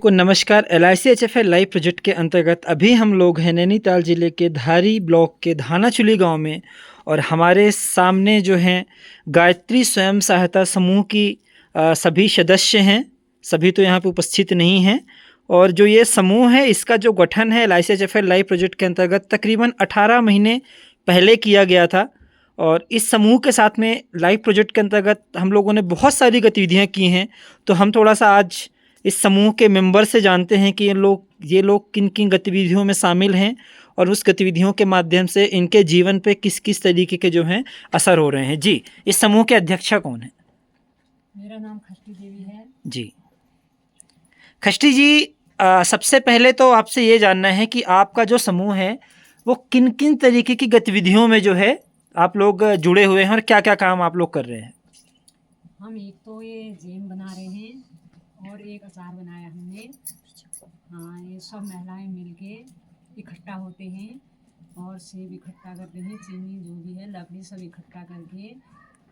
को नमस्कार। LIC-HFL live project के अंतर्गत अभी हम लोग हैं नैनीताल ज़िले के धारी ब्लॉक के धानाचुली गांव में, और हमारे सामने जो हैं गायत्री स्वयं सहायता समूह की सभी सदस्य हैं। सभी तो यहाँ पे उपस्थित नहीं हैं, और जो ये समूह है इसका जो गठन है LIC-HFL लाइव प्रोजेक्ट के अंतर्गत तकरीबन 18 महीने पहले किया गया था। और इस समूह के साथ में लाइव प्रोजेक्ट के अंतर्गत हम लोगों ने बहुत सारी गतिविधियाँ की हैं। तो हम थोड़ा सा आज इस समूह के मेंबर से जानते हैं कि ये लोग किन किन गतिविधियों में शामिल हैं, और उस गतिविधियों के माध्यम से इनके जीवन पे किस किस तरीके के जो हैं असर हो रहे हैं। जी, इस समूह के अध्यक्षा कौन है? मेरा नाम खष्टी देवी है। जी, खष्टी जी, सबसे पहले तो आपसे ये जानना है कि आपका जो समूह है वो किन किन तरीके की गतिविधियों में जो है आप लोग जुड़े हुए हैं, और क्या क्या काम आप लोग कर रहे हैं? हम एक तो ये जैम बना रहे हैं और एक अचार बनाया हमने। हाँ, ये सब महिलाएं मिलके इकट्ठा होते हैं और सेब इकट्ठा करते हैं, चीनी जो भी है लकड़ी सब इकट्ठा करके।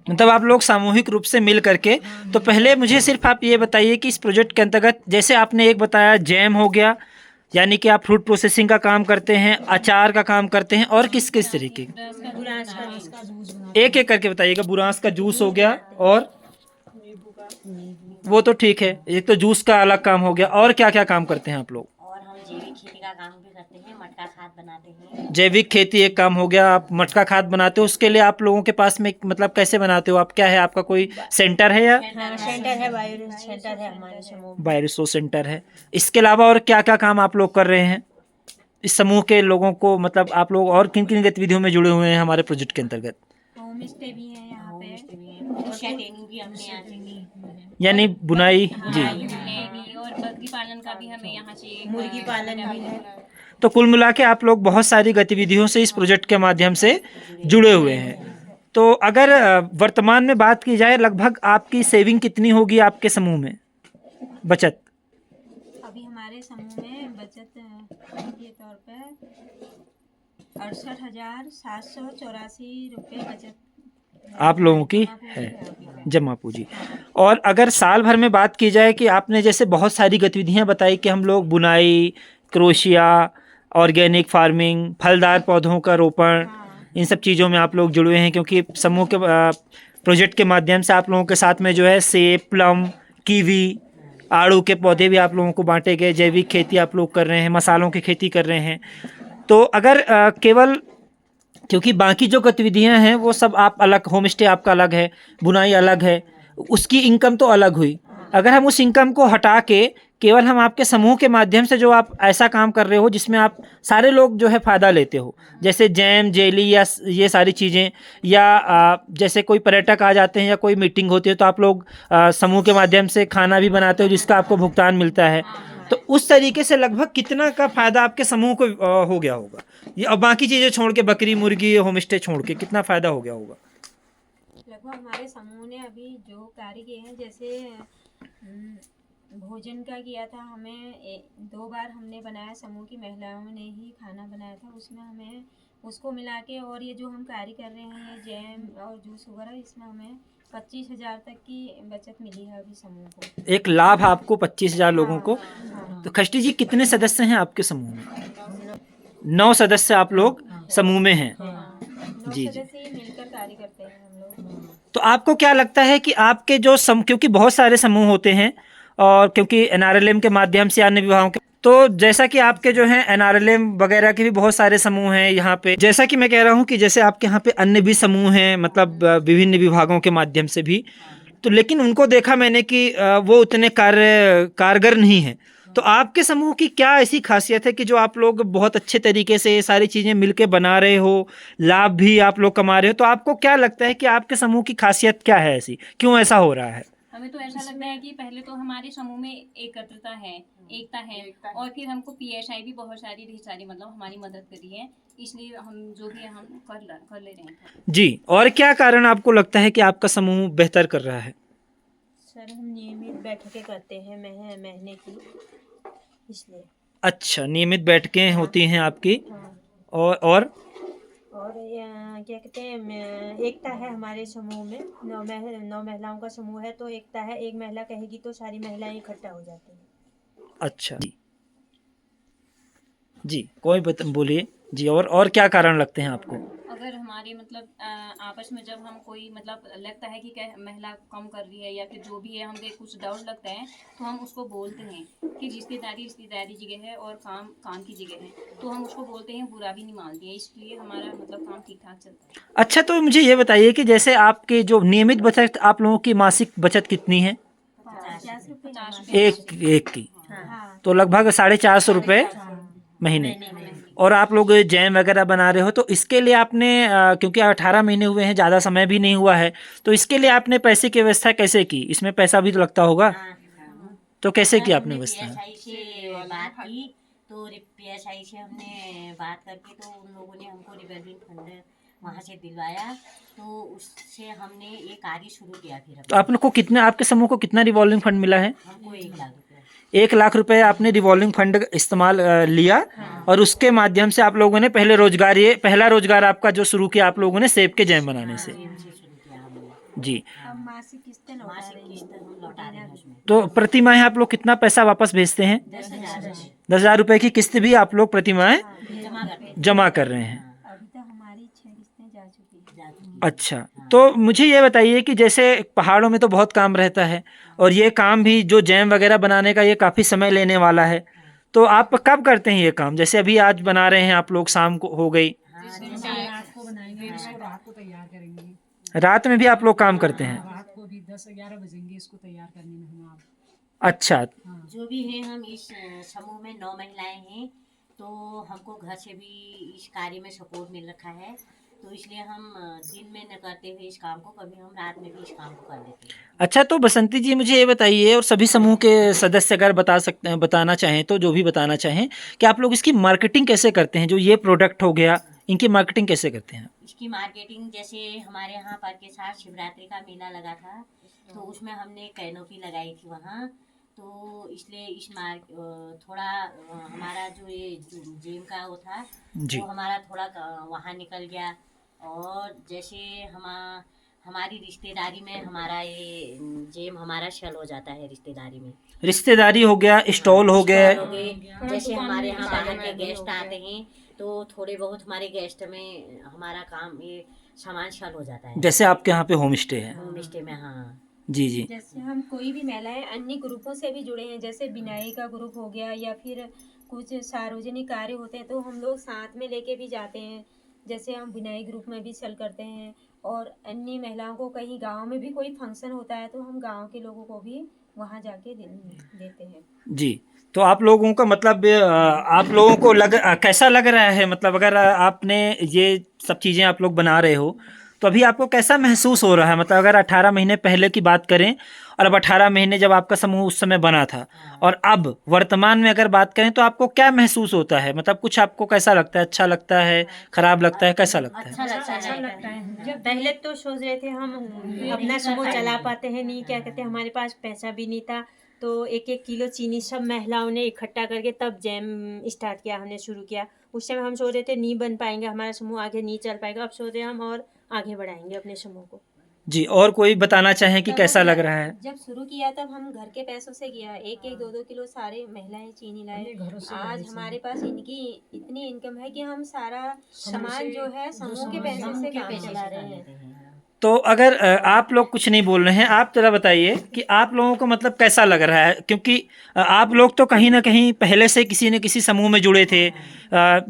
मतलब आप लोग सामूहिक रूप से मिल करके। तो पहले मुझे सिर्फ आप ये बताइए कि इस प्रोजेक्ट के अंतर्गत जैसे आपने एक बताया जैम हो गया, यानी कि आप फ्रूट प्रोसेसिंग का काम करते हैं, अचार का काम करते हैं, और किस किस तरीके? एक एक करके बताइएगा। बुरांस का जूस हो गया, और वो तो ठीक है, एक तो जूस का अलग काम हो गया, और क्या क्या काम करते हैं आप लोग? और हम जैविक खेती का काम भी करते हैं, मटका खाद बनाते हैं। जैविक खेती एक काम हो गया, आप मटका खाद बनाते हो। उसके लिए आप लोगों के पास में मतलब कैसे बनाते हो आप? क्या है आपका, कोई सेंटर है या? सेंटर है, बायो सेंटर है हमारे समूह में। बायो सेंटर है। इसके अलावा और क्या क्या काम आप लोग कर रहे हैं इस समूह के लोगों को, मतलब आप लोग और किन किन गतिविधियों में जुड़े हुए हैं हमारे प्रोजेक्ट के अंतर्गत? होम स्टे भी है यहाँ पे, और ट्रेनिंग भी हमने यहाँ से ली है। यानी बुनाई। जी, और बकरी पालन का भी हमें यहाँ से, मुर्गी पालन भी है। तो कुल मिला के आप लोग बहुत सारी गतिविधियों से इस प्रोजेक्ट के माध्यम से जुड़े हुए हैं। तो अगर वर्तमान में बात की जाए, लगभग आपकी सेविंग कितनी होगी आपके समूह में, बचत? अभी हमारे समूह में बचत के तौर पे 68,784 रुपये बचत आप लोगों की है, जमा पूंजी। और अगर साल भर में बात की जाए कि आपने जैसे बहुत सारी गतिविधियां बताई कि हम लोग बुनाई, क्रोशिया, ऑर्गेनिक फार्मिंग, फलदार पौधों का रोपण, इन सब चीज़ों में आप लोग जुड़े हैं, क्योंकि समूह के प्रोजेक्ट के माध्यम से आप लोगों के साथ में जो है सेब, प्लम, कीवी, आड़ू के पौधे भी आप लोगों को बांटे गए। जैविक खेती आप लोग कर रहे हैं, मसालों की खेती कर रहे हैं। तो अगर केवल, क्योंकि बाकी जो गतिविधियां हैं वो सब आप अलग, होम स्टे आपका अलग है, बुनाई अलग है, उसकी इनकम तो अलग हुई। अगर हम उस इनकम को हटा के केवल हम आपके समूह के माध्यम से जो आप ऐसा काम कर रहे हो जिसमें आप सारे लोग जो है फ़ायदा लेते हो, जैसे जैम, जेली या ये सारी चीज़ें, या जैसे कोई पर्यटक आ जाते हैं या कोई मीटिंग होती है तो आप लोग समूह के माध्यम से खाना भी बनाते हो जिसका आपको भुगतान मिलता है। तो उस तरीके से लगभग कितना का फ़ायदा आपके समूह को हो गया होगा? ये अब बाकी चीज़ें छोड़ के, बकरी, मुर्गी, होम स्टे छोड़ के, कितना फ़ायदा हो गया होगा? लगभग हमारे समूह ने अभी जो कार्य किए हैं, जैसे भोजन का किया था, हमें 2 बार हमने बनाया, समूह की महिलाओं ने ही खाना बनाया था, उसमें हमें उसको मिला के, और ये जो हम कार्य कर रहे हैं जैम और जूस वगैरह, इसमें हमें 25,000 तक की बचत मिली है अभी समूह को। एक लाभ आपको 25,000 लोगों को। तो खष्टी जी, कितने सदस्य हैं आपके समूह में? 9 सदस्य आप लोग समूह में हैं। जी जी, मिलकर कार्य करते हैं हम लोग। तो आपको क्या लगता है कि आपके जो क्योंकि बहुत सारे समूह होते हैं, और क्योंकि NRLM के माध्यम से अन्य विभागों के, तो जैसा कि आपके जो हैं NRLM वगैरह के भी बहुत सारे समूह हैं यहाँ पे, जैसा कि मैं कह रहा हूँ कि जैसे आपके यहाँ पे अन्य भी समूह हैं, मतलब विभिन्न विभागों के माध्यम से भी, तो लेकिन उनको देखा मैंने कि वो उतने कारगर नहीं है। तो आपके समूह की क्या ऐसी खासियत है कि जो आप लोग बहुत अच्छे तरीके से ये सारी चीज़ें मिलके बना रहे हो, लाभ भी आप लोग कमा रहे हो? तो आपको क्या लगता है कि आपके समूह की खासियत क्या है, ऐसी क्यों ऐसा हो रहा है? हमें तो ऐसा लगता है कि पहले तो हमारे समूह में एकता है, और फिर हमको PSI भी बहुत सारी मतलब हमारी मदद करी है, इसलिए हम जो भी हम कर ले रहे हैं। जी, और क्या कारण आपको लगता है कि आपका समूह बेहतर कर रहा है? सर, हम नियमित बैठकें करते हैं महीने की, इसलिए। अच्छा, नियमित बैठकें होती हैं आपकी। और क्या कहते हैं, एकता है हमारे समूह में। 9 महिलाओं का समूह है, तो एकता है। एक महिला कहेगी तो सारी महिलाएं इकट्ठा हो जाती हैं। अच्छा जी जी, कोई बोलिए जी। और क्या कारण लगते हैं आपको? अगर हमारे मतलब आपस में जब हम कोई मतलब लगता है कि महिला कम कर रही है या फिर जो भी है, हमें कुछ डाउट लगता है तो हम उसको बोलते हैं कि रिश्तेदारी रिश्तेदारी जगह है और काम काम की जगह है, तो हम उसको बोलते हैं, बुरा भी नहीं मानते हैं, इसलिए हमारा मतलब काम ठीक ठाक चलता है। अच्छा, तो मुझे ये बताइए कि जैसे आपके जो नियमित बचत, आप लोगों की मासिक बचत कितनी है? 50 रुपये एक एक की, हाँ तो लगभग 450 रुपये महीने। और आप लोग जैम वगैरह बना रहे हो, तो इसके लिए आपने क्योंकि 18 महीने हुए हैं, ज़्यादा समय भी नहीं हुआ है, तो इसके लिए आपने पैसे की व्यवस्था कैसे की? इसमें पैसा भी तो लगता होगा, तो कैसे की आपने व्यवस्था? पीएसआई से बात की, तो पीएसआई से हमने बात करके तो उन लोगों ने हमको रिवॉल्विंग फंड वहाँ से दिलवाया, तो उससे हमने ये कार्य शुरू किया। फिर तो आप लोग को कितना, आपके समूह को कितना रिवॉल्विंग फंड मिला है? हमको 1 लाख रुपये। 1 लाख रुपए आपने रिवॉल्विंग फंड इस्तेमाल लिया, और उसके माध्यम से आप लोगों ने पहले रोजगार, ये पहला रोजगार आपका जो शुरू किया आप लोगों ने सेब के जैम बनाने से। जेम से शुरू किया हमने। जी, अब मासिक किस्तें लौटा मासिक रहे किस्त हम लौटा रहे हैं उसमें। तो प्रति माह आप लोग कितना पैसा वापस भेजते हैं? 10,000 10,000 रुपए की किस्त भी आप लोग प्रति माह जमा करते हैं। जमा कर रहे हैं। अभी तक हमारी 6 किस्तें जा चुकी हैं। अच्छा, तो मुझे ये बताइए कि जैसे पहाड़ों में तो बहुत काम रहता है, और ये काम भी जो जैम वगैरह बनाने का, ये काफ़ी समय लेने वाला है, तो आप कब करते हैं ये काम? जैसे अभी आज बना रहे हैं आप लोग, शाम को हो गई, रात को बनाएंगे इसको, रात को तैयार करेंगे। रात में भी आप लोग काम करते हैं? रात को भी 10-11 बजेंगे इसको तैयार करने में हम। आप अच्छा, जो भी हैं, हम इस समूह में 9 महिलाएं हैं, तो हमको घर से भी इस कार्य में सपोर्ट मिल रखा है, तो इसलिए हम दिन में न करते हुए इस काम को, कभी हम रात में भी इस काम को कर लेते हैं। अच्छा, तो बसंती जी मुझे ये बताइए, और सभी समूह के सदस्य अगर बता सकते हैं, बताना चाहें तो, जो भी बताना चाहें, कि आप लोग इसकी मार्केटिंग कैसे करते हैं? जो ये प्रोडक्ट हो गया, इनकी मार्केटिंग कैसे करते हैं? इसकी मार्केटिंग, जैसे हमारे यहाँ पर के साथ शिवरात्रि का मेला लगा था, तो उसमें हमने कैनोपी लगाई थी वहाँ, तो इसलिए इस थोड़ा हमारा जो ये जेम का वो था, जी, वो हमारा थोड़ा वहाँ निकल गया। और जैसे हमारी रिश्तेदारी में हमारा ये जेम हमारा शल हो जाता है रिश्तेदारी में। रिश्तेदारी हो गया, स्टॉल हो गए। हो गए, जैसे हमारे यहाँ बाहर के गेस्ट आते हैं, तो थोड़े बहुत हमारे गेस्ट में हमारा काम ये सामान शल हो जाता है। जैसे आपके यहाँ पे होम स्टे है? होम स्टे में, हाँ जी जी, जैसे हम कोई भी महिलाएं अन्य ग्रुपों से भी जुड़े हैं, जैसे बिनाई का ग्रुप हो गया या फिर कुछ सार्वजनिक कार्य होते हैं, तो हम लोग साथ में लेके भी जाते हैं। जैसे हम बिनाई ग्रुप में भी चल करते हैं, और अन्य महिलाओं को कहीं गांव में भी कोई फंक्शन होता है, तो हम गांव के लोगों को भी वहाँ जाके देते हैं। जी। तो आप लोगों का मतलब आप लोगों को कैसा लग रहा है? मतलब अगर आपने ये सब चीज़ें आप लोग बना रहे हो, तो अभी आपको कैसा महसूस हो रहा है? मतलब अगर 18 महीने पहले की बात करें, और अब 18 महीने जब आपका समूह उस समय बना था, और अब वर्तमान में अगर बात करें, तो आपको क्या महसूस होता है? मतलब कुछ आपको कैसा लगता है? अच्छा लगता है, खराब लगता है, कैसा लगता है? अच्छा लगता है। जब पहले तो सोच रहे थे हम अपना समूह चला पाते हैं नहीं, क्या कहते हैं, हमारे पास पैसा भी नहीं था, तो 1-1 किलो चीनी सब महिलाओं ने इकट्ठा करके तब जैम स्टार्ट किया, हमने शुरू किया। उस समय हम सोच रहे थे नहीं बन पाएंगे, हमारा समूह आगे नहीं चल पाएगा। अब सोच रहे हैं हम और आगे बढ़ाएंगे अपने समूह को। जी, और कोई बताना चाहें कि कैसा लग रहा है? जब शुरू किया तब हम घर के पैसों से किया, 1-1 2-2 किलो सारे महिलाएं चीनी लाए। अपने घरों से आज हमारे पास इनकी इतनी इनकम है कि हम सारा सामान जो है समूह के पैसे से काम चला रहे हैं। तो अगर आप लोग कुछ नहीं बोल रहे हैं, आप जरा बताइए कि आप लोगों को मतलब कैसा लग रहा है? क्योंकि आप लोग तो कहीं ना कहीं पहले से किसी न किसी समूह में जुड़े थे,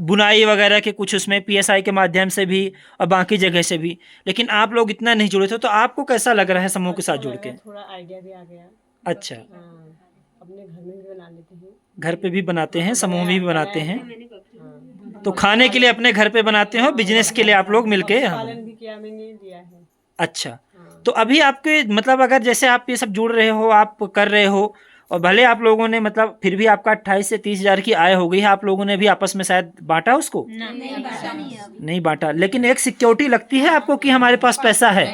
बुनाई वगैरह के कुछ उसमें पीएसआई के माध्यम से भी और बाकी जगह से भी, लेकिन आप लोग इतना नहीं जुड़े थे, तो आपको कैसा लग रहा है समूह के साथ जुड़ के? थोड़ा आइडिया भी आ गया। अच्छा, अपने घर में भी बना लेते हैं। घर पे भी बनाते हैं, समूह में भी बनाते हैं, तो खाने के लिए अपने घर पे बनाते हो, बिजनेस के लिए आप लोग मिलके? पालन भी किया, मैंने दिया है। अच्छा, तो अभी आपके मतलब अगर जैसे आप ये सब जुड़ रहे हो, आप कर रहे हो, और भले आप लोगों ने मतलब फिर भी आपका 28 से 30 हज़ार की आय हो गई है, आप लोगों ने भी आपस में शायद बांटा उसको? नहीं बांटा, लेकिन एक सिक्योरिटी लगती है आपको कि हमारे पास पैसा है,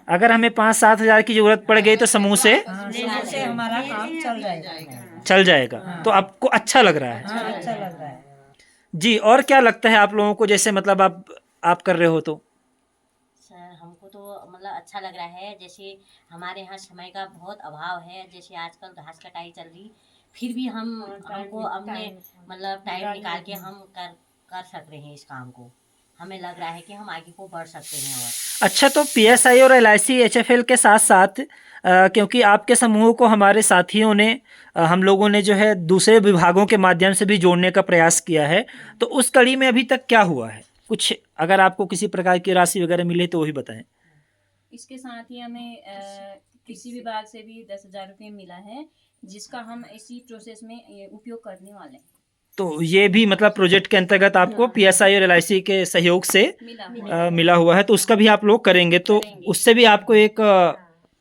अगर हमें 5-7 हज़ार की जरूरत पड़ गई तो समूह से हमारा काम चल जाएगा। तो आपको अच्छा लग रहा है? अच्छा लग रहा है। जी, और क्या लगता है आप लोगों को, जैसे मतलब आप कर रहे हो तो? सर, हमको तो मतलब अच्छा लग रहा है। जैसे हमारे यहाँ समय का बहुत अभाव है, जैसे आजकल घास कटाई चल रही, फिर भी हमको अपने मतलब टाइम निकाल के हम कर सक रहे हैं इस काम को। हमें लग रहा है कि हम आगे को बढ़ सकते हैं। और अच्छा, तो पीएसआई और एलआईसी एचएफएल के साथ साथ क्योंकि आपके समूह को हमारे साथियों ने हम लोगों ने जो है दूसरे विभागों के माध्यम से भी जोड़ने का प्रयास किया है, तो उस कड़ी में अभी तक क्या हुआ है? कुछ अगर आपको किसी प्रकार की राशि वगैरह मिले तो वही बताएं। इसके साथ ही हमें कृषि विभाग से भी 10,000 रुपये मिला है, जिसका हम इसी प्रोसेस में उपयोग करने वाले हैं। तो ये भी मतलब प्रोजेक्ट के अंतर्गत आपको पीएसआई और एलआईसी के सहयोग से मिला हुआ है, तो उसका भी आप लोग करेंगे तो उससे भी आपको एक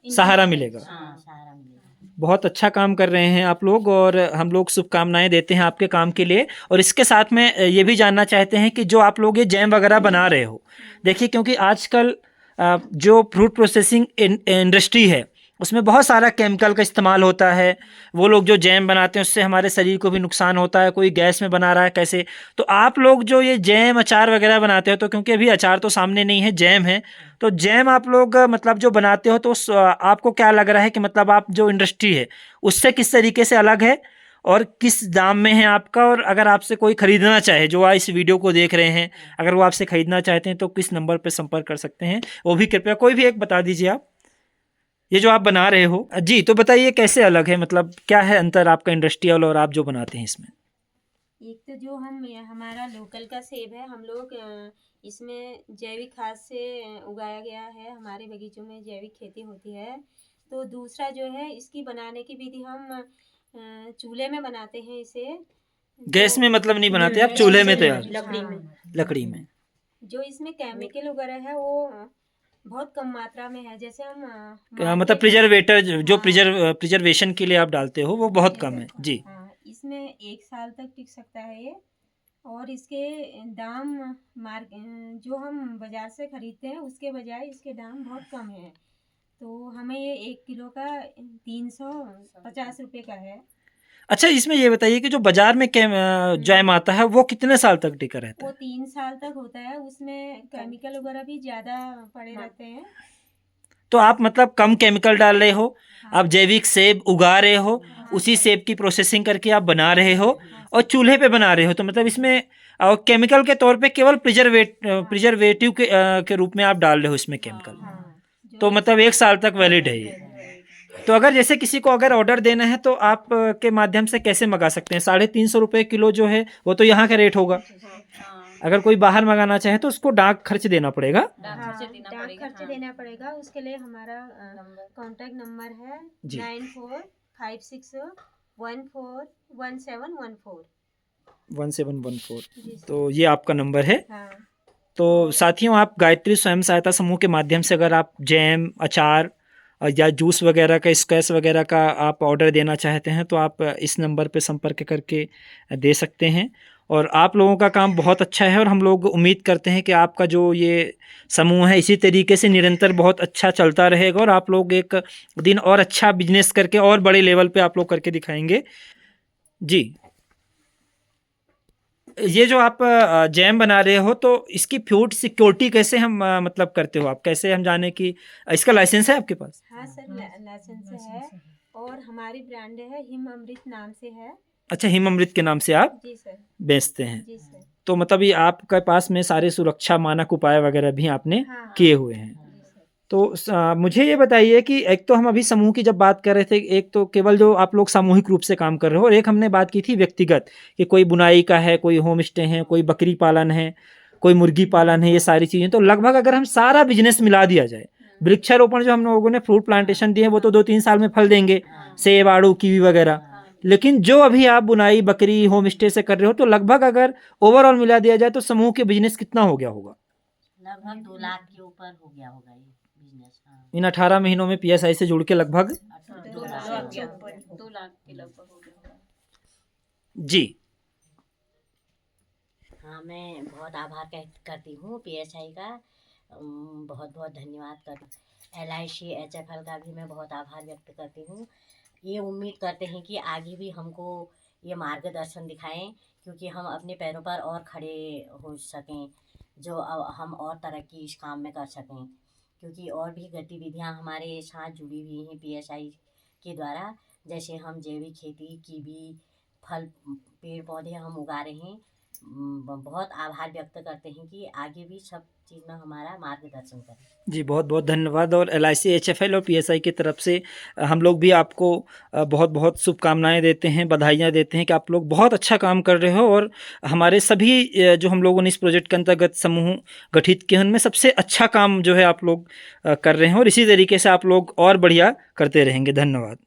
सहारा मिलेगा। हाँ, सहारा मिलेगा। बहुत अच्छा काम कर रहे हैं आप लोग और हम लोग शुभकामनाएं देते हैं आपके काम के लिए। और इसके साथ में ये भी जानना चाहते हैं कि जो आप लोग ये जैम वगैरह बना रहे हो, देखिए क्योंकि आजकल जो फ्रूट प्रोसेसिंग इंडस्ट्री है उसमें बहुत सारा केमिकल का इस्तेमाल होता है। वो लोग जो जैम बनाते हैं उससे हमारे शरीर को भी नुकसान होता है, कोई गैस में बना रहा है कैसे। तो आप लोग जो ये जैम अचार वगैरह बनाते हो, तो क्योंकि अभी अचार तो सामने नहीं है, जैम है, तो जैम आप लोग मतलब जो बनाते हो तो आपको क्या लग रहा है कि मतलब आप जो इंडस्ट्री है उससे किस तरीके से अलग है और किस दाम में है आपका? और अगर आपसे कोई खरीदना चाहे, जो आज इस वीडियो को देख रहे हैं, अगर वो आपसे खरीदना चाहते हैं तो किस नंबर पर संपर्क कर सकते हैं, वो भी कृपया कोई भी एक बता दीजिए आप, ये जो आप बना रहे हो। जी, तो बताइए कैसे अलग है, मतलब क्या है अंतर आपका इंडस्ट्रियल और आप जो बनाते हैं इसमें? एक तो जो हमारा लोकल का सेब है, हम लोग इसमें जैविक खाद से उगाया गया है, हमारे बगीचों में जैविक खेती होती है। तो दूसरा जो है इसकी बनाने की विधि हम चूल्हे में बनाते हैं इसे। गैस जो में मतलब नहीं बनाते आप, चूल्हे में तैयार? लकड़ी में। लकड़ी में। जो इसमें केमिकल वगैरह है वो बहुत कम मात्रा में है। जैसे हम मतलब मार्केट- प्रिजर्वेटर जो हाँ, प्रिजर्वेशन के लिए आप डालते हो वो बहुत कम है जी। हाँ, इसमें 1 साल तक टिक सकता है ये। और इसके दाम जो हम बाजार से खरीदते हैं उसके बजाय इसके दाम बहुत कम है। तो हमें ये 1 किलो का 350 रुपये का है। अच्छा, इसमें ये बताइए कि जो बाजार में जैम आता है वो कितने साल तक टिका रहता वो है? 3 साल तक होता है, उसमें केमिकल वगैरह भी ज़्यादा पड़े रहते हैं। तो आप मतलब कम केमिकल डाल रहे हो, आप जैविक सेब उगा रहे हो, उसी सेब की प्रोसेसिंग करके आप बना रहे हो और चूल्हे पे बना रहे हो, तो मतलब इसमें और केमिकल के तौर पे केवल प्रिजर्वेटिव के रूप में आप डाल रहे हो इसमें केमिकल। हाँ, तो मतलब 1 साल तक वैलिड है ये। तो अगर जैसे किसी को अगर ऑर्डर देना है तो आप के माध्यम से कैसे मंगा सकते हैं? 350 रुपये किलो जो है वो तो यहाँ का रेट होगा। अगर कोई बाहर मंगाना चाहे तो उसको डाक खर्च देना पड़ेगा। डाक हाँ, खर्च देना डाक पड़ेगा। खर्च देना पड़ेगा। उसके लिए हमारा कॉन्टैक्ट नंबर है जी। 9456141714। 1714। जी सर। तो ये आपका नंबर है। हाँ, तो साथियों, आप गायत्री स्वयं सहायता समूह के माध्यम से अगर आप जैम, अचार या जूस वगैरह का, स्क्वैश वगैरह का आप ऑर्डर देना चाहते हैं तो आप इस नंबर पे संपर्क करके दे सकते हैं। और आप लोगों का काम बहुत अच्छा है और हम लोग उम्मीद करते हैं कि आपका जो ये समूह है इसी तरीके से निरंतर बहुत अच्छा चलता रहेगा और आप लोग एक दिन और अच्छा बिजनेस करके और बड़े लेवल पे आप लोग करके दिखाएंगे जी। ये जो आप जैम बना रहे हो तो इसकी फूड सिक्योरिटी कैसे हम मतलब करते हो आप, कैसे हम जाने कि इसका लाइसेंस है आपके पास? हाँ सर, लाइसेंस है। और हमारी ब्रांड है हिम अमृत नाम से है। अच्छा, हिम अमृत के नाम से आप जी सर। बेचते हैं। जी सर। तो मतलब ये आपके पास में सारे सुरक्षा मानक उपाय वगैरह भी आपने हाँ, किए हुए हैं। जी सर। तो मुझे ये बताइए कि एक तो हम अभी समूह की जब बात कर रहे थे, एक तो केवल जो आप लोग सामूहिक रूप से काम कर रहे हो और एक हमने बात की थी व्यक्तिगत कि कोई बुनाई का है, कोई होम स्टे है, कोई बकरी पालन है, कोई मुर्गी पालन है, ये सारी चीज़ें। तो लगभग अगर हम सारा बिजनेस मिला दिया जाए, वृक्षारोपण जो हम लोगों ने फ्रूट प्लांटेशन दिए वो तो 2-3 साल में फल देंगे, सेब, आड़ू, कीवी वगैरह। लेकिन जो अभी आप बुनाई, बकरी, होम स्टे से कर रहे हो तो लगभग अगर ओवरऑल मिला दिया जाए तो समूह के बिजनेस कितना हो गया होगा? लगभग 2 लाख के ऊपर हो गया होगा ये बिजनेस। हाँ, इन 18 महीनों में पीएसआई से जुड़ के लगभग 2 लाख। 2 लाख के लगभग हो गया होगा। जी। हाँ, मैं बहुत आभार करती हूँ पीएसआई का। बहुत बहुत धन्यवाद कर एलआईसी एचएफएल का भी मैं बहुत आभार व्यक्त करती हूँ। ये उम्मीद करते हैं कि आगे भी हमको ये मार्गदर्शन दिखाएं, क्योंकि हम अपने पैरों पर और खड़े हो सकें, जो हम और तरक्की इस काम में कर सकें, क्योंकि और भी गतिविधियां हमारे साथ जुड़ी हुई हैं पीएसआई के द्वारा। जैसे हम जैविक खेती की भी फल पेड़ पौधे हम उगा रहे हैं। बहुत आभार व्यक्त करते हैं कि आगे भी सब चीज़ में हमारा मार्गदर्शन करें। जी, बहुत बहुत धन्यवाद। और LIC HFL और PSI की तरफ से हम लोग भी आपको बहुत बहुत शुभकामनाएं देते हैं, बधाइयाँ देते हैं कि आप लोग बहुत अच्छा काम कर रहे हो। और हमारे सभी जो हम लोगों ने इस प्रोजेक्ट के अंतर्गत समूह गठित किए उनमें सबसे अच्छा काम जो है आप लोग कर रहे हैं, और इसी तरीके से आप लोग और बढ़िया करते रहेंगे। धन्यवाद।